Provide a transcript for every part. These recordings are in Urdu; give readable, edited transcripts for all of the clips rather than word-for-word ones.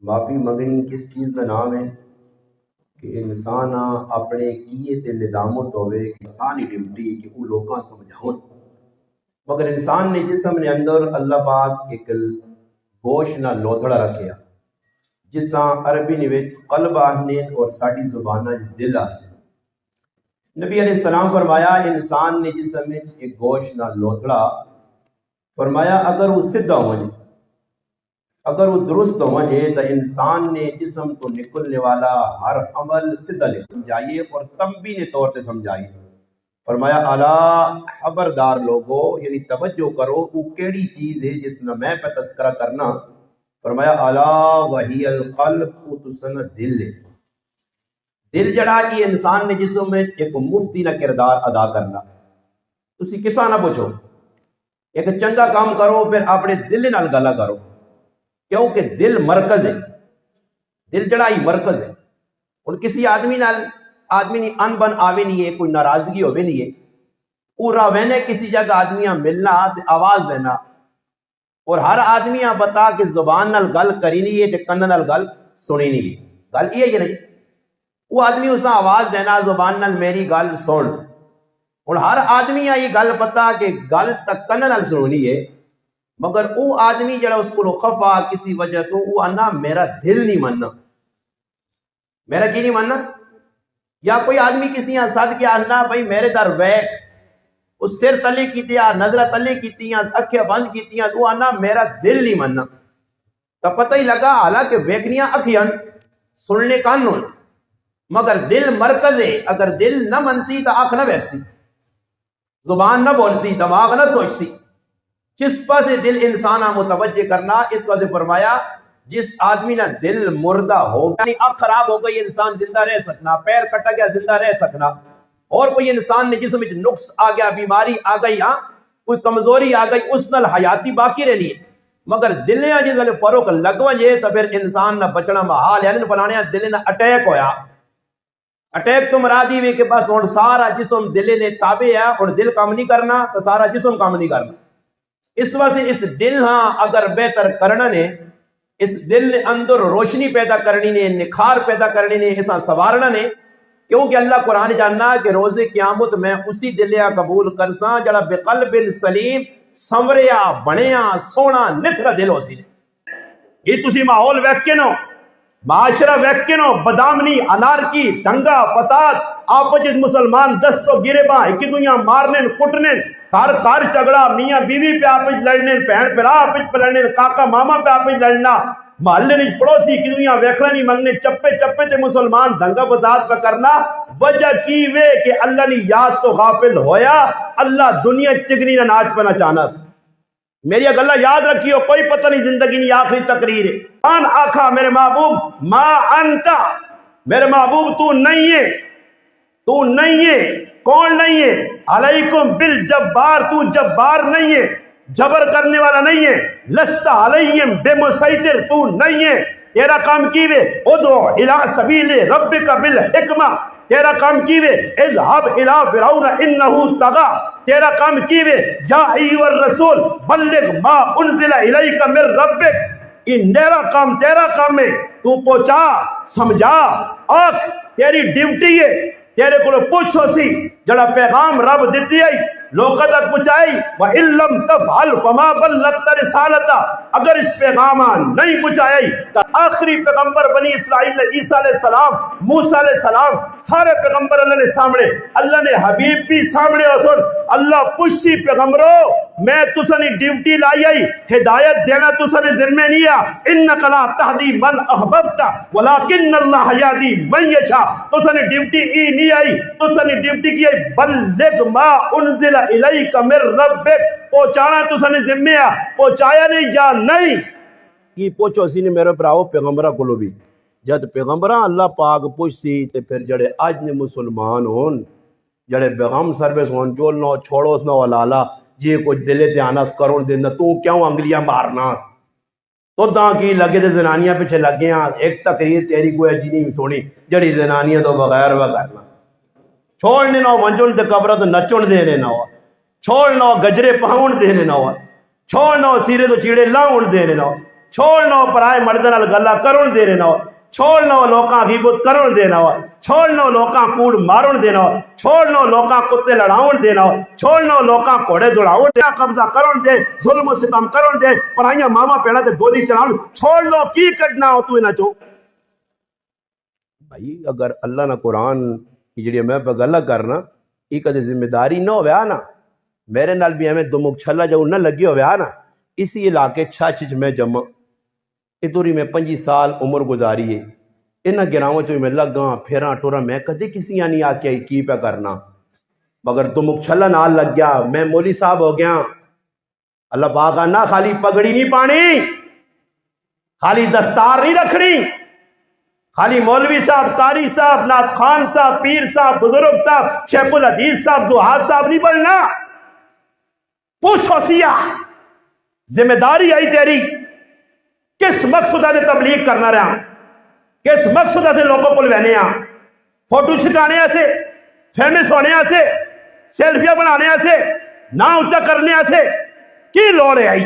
معافی منگنی کس چیز کا نام ہے کہ انسان اپنے کیے تے ندامت ہوئے کہ انسانی ڈیوٹی کہ وہ لوگاں سمجھاؤں، مگر انسان نے جسم نے اندر اللہ پاک ایک گوشت نہ لوتھڑا رکھیا جس عربی نوچ قلب آہنے اور ساڑی زبانہ دل آہنے۔ نبی علیہ السلام فرمایا انسان نے جسم میں ایک گوشت نہ لوتھڑا، فرمایا اگر وہ سدھا ہو جائے، اگر وہ درست ہو جائے تو انسان نے جسم کو نکلنے والا ہر عمل سدھا لے سمجھائیے اور تنبیہ طور سے سمجھائیے۔ فرمایا الا خبردار لوگو، یعنی توجہ کرو وہ کیڑی چیز ہے جس میں پہ تذکرہ کرنا۔ فرمایا الا وہی القلب، وہ تسن دل ہے۔ دل جڑا یہ انسان نے جسم میں ایک مفتی نہ کردار ادا کرنا۔ تسی کسا نہ پوچھو، ایک چنگا کام کرو پھر اپنے دل نال گلا کرو، کیونکہ دل مرکز ہے، دل جڑا ہی مرکز ہے۔ اور کسی آدمی نی ان بن آوے نہیں ہے، کوئی ناراضگی ہوئے نہیں ہے، پورا وینے کسی جگہ آدمیاں ملنا تے آواز دینا، اور ہر آدمیاں بتا کہ زبان نال گل کری نہیں ہے تے کن نال گل سنی نہیں ہے، گل یہ نہیں۔ وہ آدمی اسا آواز دینا زبان نال میری گل سن، اور ہر آدمیاں یہ گل پتا کہ گل تک کن نال سننی ہے، مگر وہ آدمی جڑا اس کو خفا کسی وجہ تو وہ آنا میرا دل نہیں ماننا، میرا کی نہیں ماننا۔ یا کوئی آدمی کسی یہاں ساتھ کیا آنا بھائی میرے در ویک، اس سر تلے کیتی یا نظرہ تلے کیتی یا اکھیں بند کیتی یا تو آنا میرا دل نہیں ماننا۔ تو پتہ ہی لگا حالانکہ ویکنیاں اکھیاں سننے کان ہون، مگر دل مرکز ہے۔ اگر دل نہ منسی تو آنکھ نہ بیٹھ سی، زبان نہ بول سی، دماغ نہ سوچ سی۔ جس پاسے دل انسان متوجہ کرنا، اس وجہ فرمایا جس آدمی نہ دل مردہ ہو یعنی آنکھ خراب ہو گئی انسان زندہ رہ سکنا، پیر کٹا گیا زندہ رہ سکنا، اور کوئی انسان نے جسم میں نقص آ گیا، بیماری آ گئی، ہاں کوئی کمزوری آ گئی، اس نال حیاتی باقی رہنی ہے، مگر دل نے جس نے فروغ لگو جے تو پھر انسان نہ بچنا محال ہے۔ فلانے دل نہ اٹیک ہویا، اٹیک تو مرادی ہوئی کہ بس ہن سارا جسم دل نے تابع ہے اور دل کام نہیں کرنا تو سارا جسم کام نہیں کرنا۔ اس وجہ اس دل ہاں اگر بہتر کرنا نے، اس دل نے اندر روشنی پیدا کرنی نے، نکھار پیدا کرنی نے، اسا سوارنا نے، کیونکہ اللہ قرآن جاننا کہ روز قیامت میں اسی دلیا قبول کرساں جڑا بقلب سلیم سنوریا بنیا سونا نتھرا دل ہو سی نے۔ یہ تسی ماحول ویکھنو، معاشرہ ویکھنو، بدامنی، انارکی، دنگا فساد، آپس مسلمان دستو گرے باں ایک دویاں مارنے کٹنے، کار چگڑا، میاں بیوی پہ آپس لڑنے، بہن بھرا آپس پہ لڑنے، کاکا ماما پہ آپس لڑنا، محلے نہیں پڑوسی کی دنیا ویکھنا نہیں منگنے، چپے چپے تے مسلمان دنگا فساد پہ کرنا۔ وجہ کی وے کہ اللہ نے یاد تو غافل ہویا، اللہ دنیا چگنی نہ ناچ پہ نہ چاہنا۔ میری اگلہ یاد رکھیو، کوئی پتہ نہیں زندگی نہیں آخری تقریر ہے۔ آن آکھا میرے محبوب ما انتا، میرے محبوب تو نہیں ہے، تو نہیں ہے۔ کون نہیں ہے؟ علیکم بالجبار، تو جبار نہیں ہے، جبر کرنے والا نہیں ہے۔ لست علیہم بمسیطر، تو نہیں ہے۔ تیرا کام کیوے ادعو الی سبیل ربک بالحکمہ، تیرا کام کیوے اذهب الی فرعون انہ طغی، تیرا کام کیوے یا ایھا الرسول بلغ ما انزل الیک من ربک، یہ میرا کام تیرا کام ہے، تو پہنچا سمجھا آنکھ تیری ڈیوٹی ہے۔ تیرے کو پوچھو سی جڑا پیغام رب دیتی ہے لوگوں تک پہنچائی، وَإِن لَّمْ تَفْعَلْ فَمَا بَلَّغْتَ رِسَالَتَهُ، اگر اس پیغام نہیں پہنچائی تو آخری پیغمبر بنی اسرائیل عیسیٰ علیہ السلام، موسیٰ علیہ السلام، سارے پیغمبر اللہ نے سامنے، اللہ نے حبیب بھی سامنے، اور سن اللہ پوچھتی پیغمبرو میں تسانی ڈیوٹی لائی آئی، ہدایت دینا تسانی ذمہ نہیں ہے، اِنَّكَ لَا تَهْدِي مَنْ أَحْبَبْتَ وَلَكِنَّ اللَّهَ يَهْدِي مَنْ يَشَاءُ، تسانی ڈیوٹی ای نہیں آئی، تسانی ڈیوٹی کی ہے بلغ ما انزل الیک من ربک، پہنچانا تسانی ذمہ ہے، پہنچایا نہیں یا نہیں کی پوچھو سی نے میرے پراؤ پیغمبرہ کو بھی جد پیغمبرہ اللہ پاک پوچھتی تے پھر جڑے آج نے مسلمان ہون جڑے بیغم سروس ہون چولنو چھوڑو نو والا جی کچھ دلے تے آناس کرون دینا تو کیوں انگلیاں مارناس تو داں کی لگے تے زنانیاں پیچھے لگے ہیں، ایک تقریر تیری کوئی جی نہیں سونی جڑی زنانیاں تو بغیر وہ کرنا چھوڑنے نو ونجن تے قبرہ تو نچن دینے نو، چھوڑ نو گجرے پاؤن دینے نو، چھوڑ نو سیرے تو چیڑے لاؤن دینے نو، چھوڑنا پرائے مردے نال گلا کرن دے رہنا چھوڑنا لوکاں غیبت کرن دینا چھوڑنا لوکاں کوڑ مارن دینا چھوڑنا لوکاں کتے لڑاون دینا چھوڑنا لوکاں گھوڑے دوڑاون دینا قبضہ کرن دے ظلم و ستم کرن دے پرائیاں ماما پیڑا تے گولی چڑھاون چھوڑنا کی کڈنا ہو تو انہاں چوں بھائی اگر اللہ نہ قرآن جڑی میں پہ گلا کرنا یہ کدے ذمہ داری نہ ہویا نا میرے نال بھی ہمیں دمک چھلا جو نہ لگی ہویا نا اسی علاقے چھچ میں جمع اتوری میں 5 سال عمر گزاری ہے انہاں گراؤں چوں میں لگاں پھیراں ٹوراں میں کدے کسی نہیں آکیا کی پہ کرنا مگر دمک چھلا نال لگ گیا میں مولی صاحب ہو گیا اللہ پاک نہ خالی پگڑی نہیں پانی خالی دستار نہیں رکھنی خالی مولوی صاحب قاری صاحب نعت خان صاحب پیر صاحب بزرگ صاحب شیخ الحدیث صاحب زہاد صاحب نہیں بننا پوچھو سیاہ ذمہ داری آئی تیری کس مقصد سے تبلیغ کرنا رہا کس مقصد سے لوگوں کو لینے فوٹو چھکانے سے فیمس ہونے سے سیلفیاں بنانے سے نہ اونچا کرنے سے کی لوڑ ہے آئی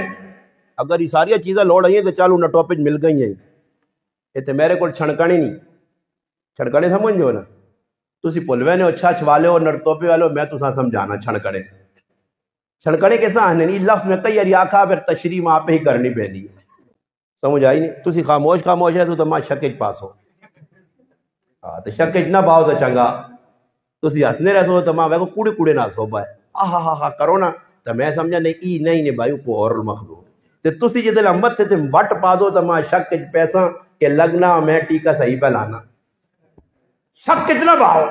اگر یہ ساری چیزیں لوڑ آئی ہیں تو چلو نہ ٹاپک مل گئی ہیں یہ تو میرے کو چھڑکانی نہیں چھڑکنے سمجھو نا تسی پلوے نے اچھا چھوالے ہو نرتوپے والے ہو میں تو سمجھانا چھڑکنے چھڑکنے کیسا آنے نہیں لفظ میں کئی یاری آکھا پھر تشریح وہاں پہ ہی کرنی پہنی سمجھ آئی نہیں تسی خاموش ہے تو ماں شکج پاس ہو ہاں تو شکج نہ پاؤ تو چنگا تسی ہسنے رہ سو تو ماں کو کوڑے کوڑے نہ سو پائے ہاں کرو نا تو میں سمجھا نہیں بھائی کو اور مخلوق تو تسی جدے لمبت تھے بٹ پا دو تو ماں شکج پیسہ کہ لگنا میں ٹیکا صحیح پہ لانا شک کتنا پاؤ